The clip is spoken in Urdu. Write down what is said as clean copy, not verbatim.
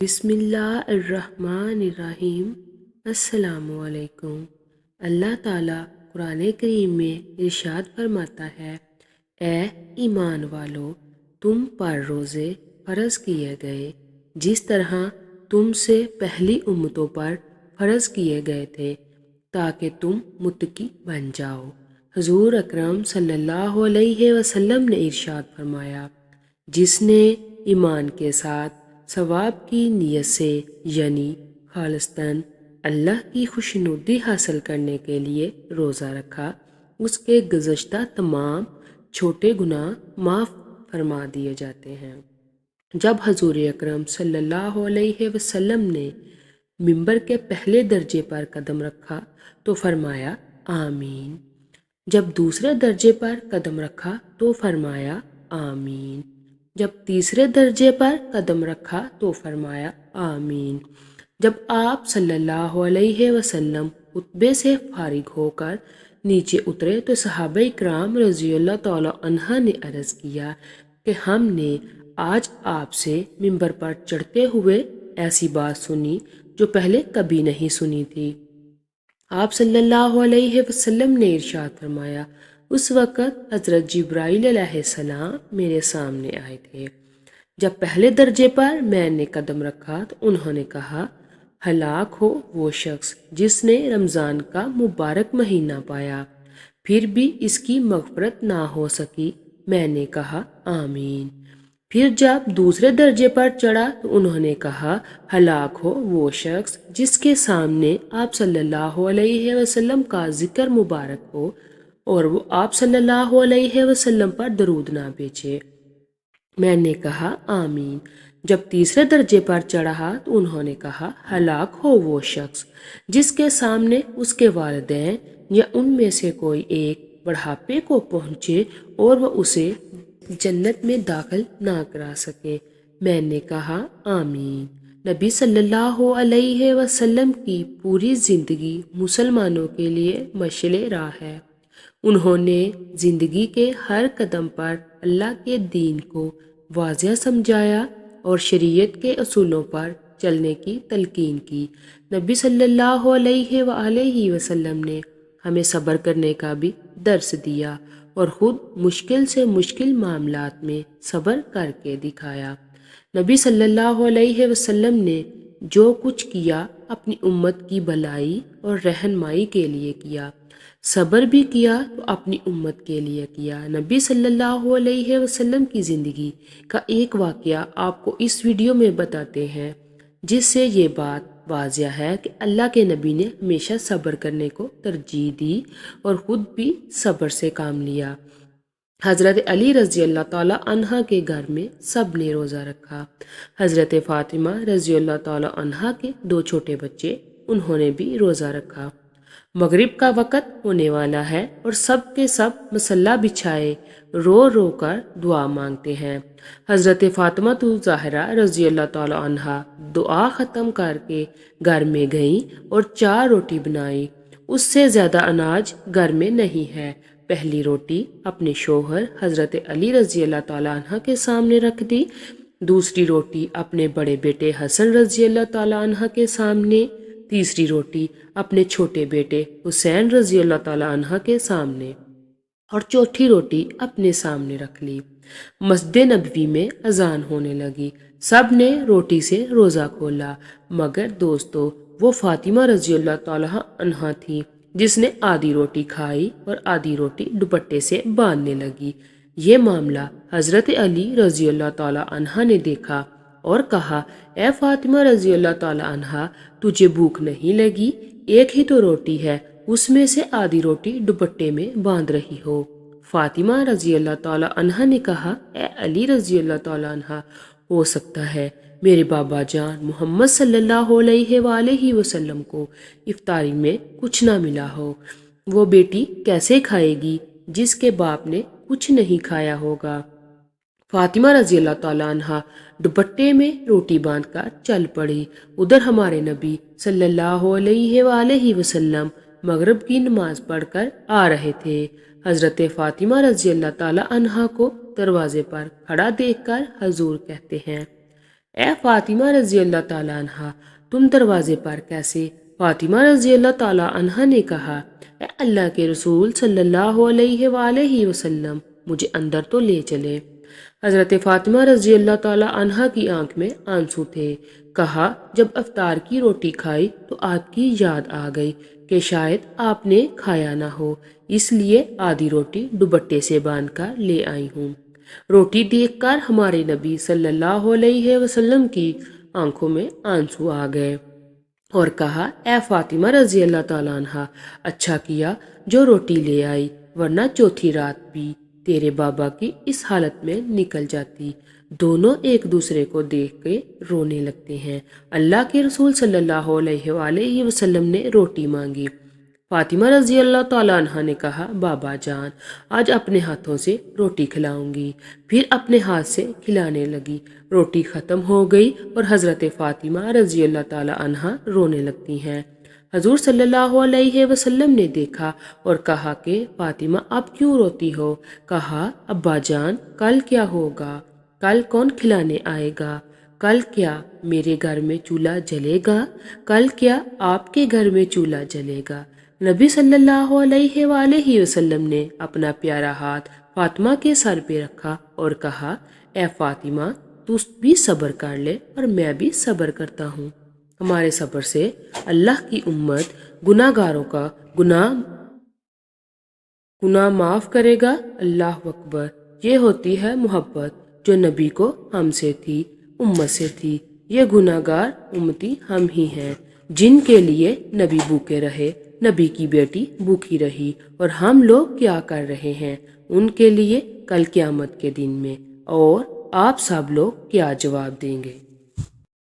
بسم اللہ الرحمن الرحیم۔ السلام علیکم۔ اللہ تعالیٰ قرآن کریم میں ارشاد فرماتا ہے، اے ایمان والو، تم پر روزے فرض کیے گئے جس طرح تم سے پہلی امتوں پر فرض کیے گئے تھے تاکہ تم متقی بن جاؤ۔ حضور اکرم صلی اللہ علیہ وسلم نے ارشاد فرمایا، جس نے ایمان کے ساتھ ثواب کی نیت سے یعنی خالصتاً اللہ کی خوشنودی حاصل کرنے کے لیے روزہ رکھا، اس کے گزشتہ تمام چھوٹے گناہ معاف فرما دیے جاتے ہیں۔ جب حضور اکرم صلی اللہ علیہ وسلم نے منبر کے پہلے درجے پر قدم رکھا تو فرمایا آمین، جب دوسرے درجے پر قدم رکھا تو فرمایا آمین، جب تیسرے درجے پر قدم رکھا تو فرمایا آمین۔ جب آپ صلی اللہ علیہ وسلم خطبے سے فارغ ہو کر نیچے اترے تو صحابہ کرام رضی اللہ تعالی عنہ نے عرض کیا کہ ہم نے آج آپ سے منبر پر چڑھتے ہوئے ایسی بات سنی جو پہلے کبھی نہیں سنی تھی۔ آپ صلی اللہ علیہ وسلم نے ارشاد فرمایا، اس وقت حضرت جبرائیل علیہ السلام میرے سامنے آئے تھے۔ جب پہلے درجے پر میں نے قدم رکھا تو انہوں نے کہا، ہلاک ہو وہ شخص جس نے رمضان کا مبارک مہینہ پایا پھر بھی اس کی مغفرت نہ ہو سکی۔ میں نے کہا آمین۔ پھر جب دوسرے درجے پر چڑھا تو انہوں نے کہا، ہلاک ہو وہ شخص جس کے سامنے آپ صلی اللہ علیہ وسلم کا ذکر مبارک ہو اور وہ آپ صلی اللہ علیہ وسلم پر درود نہ بھیجے۔ میں نے کہا آمین۔ جب تیسرے درجے پر چڑھا تو انہوں نے کہا، ہلاک ہو وہ شخص جس کے سامنے اس کے والدین یا ان میں سے کوئی ایک بڑھاپے کو پہنچے اور وہ اسے جنت میں داخل نہ کرا سکے۔ میں نے کہا آمین۔ نبی صلی اللہ علیہ وسلم کی پوری زندگی مسلمانوں کے لیے مشعل راہ ہے۔ انہوں نے زندگی کے ہر قدم پر اللہ کے دین کو واضح سمجھایا اور شریعت کے اصولوں پر چلنے کی تلقین کی۔ نبی صلی اللہ علیہ وآلہ وسلم نے ہمیں صبر کرنے کا بھی درس دیا اور خود مشکل سے مشکل معاملات میں صبر کر کے دکھایا۔ نبی صلی اللہ علیہ وسلم نے جو کچھ کیا اپنی امت کی بھلائی اور رہنمائی کے لیے کیا، صبر بھی کیا تو اپنی امت کے لیے کیا۔ نبی صلی اللہ علیہ وسلم کی زندگی کا ایک واقعہ آپ کو اس ویڈیو میں بتاتے ہیں جس سے یہ بات واضح ہے کہ اللہ کے نبی نے ہمیشہ صبر کرنے کو ترجیح دی اور خود بھی صبر سے کام لیا۔ حضرت علی رضی اللہ تعالیٰ عنہ کے گھر میں سب نے روزہ رکھا۔ حضرت فاطمہ رضی اللہ تعالیٰ عنہ کے 2 چھوٹے بچے، انہوں نے بھی روزہ رکھا۔ مغرب کا وقت ہونے والا ہے اور سب کے سب مصلی بچھائے رو رو کر دعا مانگتے ہیں۔ حضرت فاطمہ الزہرا رضی اللہ تعالیٰ عنہا دعا ختم کر کے گھر میں گئیں اور 4 روٹی بنائی۔ اس سے زیادہ اناج گھر میں نہیں ہے۔ پہلی روٹی اپنے شوہر حضرت علی رضی اللہ تعالیٰ عنہ کے سامنے رکھ دی، دوسری روٹی اپنے بڑے بیٹے حسن رضی اللہ تعالیٰ عنہ کے سامنے، تیسری روٹی اپنے چھوٹے بیٹے حسین رضی اللہ تعالیٰ عنہ کے سامنے اور چوتھی روٹی اپنے سامنے رکھ لی۔ مسجد نبوی میں اذان ہونے لگی، سب نے روٹی سے روزہ کھولا مگر دوستو وہ فاطمہ رضی اللہ تعالیٰ عنہ تھی جس نے آدھی روٹی کھائی اور آدھی روٹی دوپٹے سے باندھنے لگی۔ یہ معاملہ حضرت علی رضی اللہ تعالیٰ عنہ نے دیکھا اور کہا، اے فاطمہ رضی اللہ تعالیٰ عنہ، تجھے بھوک نہیں لگی؟ ایک ہی تو روٹی ہے، اس میں سے آدھی روٹی دوپٹے میں باندھ رہی ہو۔ فاطمہ رضی اللہ تعالیٰ عنہ نے کہا، اے علی رضی اللہ تعالیٰ عنہ، ہو سکتا ہے میرے بابا جان محمد صلی اللہ علیہ وآلہ وسلم کو افطاری میں کچھ نہ ملا ہو۔ وہ بیٹی کیسے کھائے گی جس کے باپ نے کچھ نہیں کھایا ہوگا؟ فاطمہ رضی اللہ تعالیٰ عنہ دوپٹے میں روٹی باندھ کر چل پڑی۔ ادھر ہمارے نبی صلی اللہ علیہ وآلہ وسلم مغرب کی نماز پڑھ کر آ رہے تھے۔ حضرت فاطمہ رضی اللہ تعالیٰ عنہ کو دروازے پر کھڑا دیکھ کر حضور کہتے ہیں، اے فاطمہ رضی اللہ تعالیٰ عنہ تم دروازے پر کیسے؟ فاطمہ رضی اللہ تعالیٰ عنہ نے کہا اے اللہ کے رسول صلی اللہ علیہ وآلہ وسلم مجھے اندر تو لے چلے۔ حضرت فاطمہ رضی اللہ تعالیٰ عنہ کی آنکھ میں آنسو تھے۔ کہا جب افطار کی روٹی کھائی تو آپ کی یاد آ گئی کہ شاید آپ نے کھایا نہ ہو، اس لیے آدھی روٹی دوپٹے سے باندھ کر لے آئی ہوں۔ روٹی دیکھ کر ہمارے نبی صلی اللہ علیہ وسلم کی آنکھوں میں آنسو آ گئے اور کہا اے فاطمہ رضی اللہ تعالیٰ عنہ اچھا کیا جو روٹی لے آئی، ورنہ چوتھی رات بھی تیرے بابا کی اس حالت میں نکل جاتی۔ دونوں ایک دوسرے کو دیکھ کے رونے لگتے ہیں۔ اللہ کے رسول صلی اللہ علیہ وآلہ وسلم نے روٹی مانگی۔ فاطمہ رضی اللہ تعالیٰ عنہ نے کہا بابا جان آج اپنے ہاتھوں سے روٹی کھلاؤں گی۔ پھر اپنے ہاتھ سے کھلانے لگی۔ روٹی ختم ہو گئی اور حضرت فاطمہ رضی اللہ تعالیٰ عنہ رونے لگتی ہیں۔ حضور صلی اللہ علیہ وسلم نے دیکھا اور کہا کہ فاطمہ اب کیوں روتی ہو؟ کہا ابا جان کل کیا ہوگا؟ کل کون کھلانے آئے گا؟ کل کیا میرے گھر میں چولہا جلے گا؟ کل کیا آپ کے گھر میں چولہا جلے گا؟ نبی صلی اللہ علیہ وآلہ وسلم نے اپنا پیارا ہاتھ فاطمہ کے سر پہ رکھا اور کہا اے فاطمہ تو بھی صبر کر لے اور میں بھی صبر کرتا ہوں۔ ہمارے صبر سے اللہ کی امت گناہ گاروں کا گناہ معاف کرے گا۔ اللہ اکبر۔ یہ ہوتی ہے محبت جو نبی کو ہم سے تھی، امت سے تھی۔ یہ گناہ گار امتی ہم ہی ہیں جن کے لیے نبی بھوکے رہے، نبی کی بیٹی بھوکی رہی، اور ہم لوگ کیا کر رہے ہیں ان کے لیے کل قیامت کے دن میں، اور آپ سب لوگ کیا جواب دیں گے؟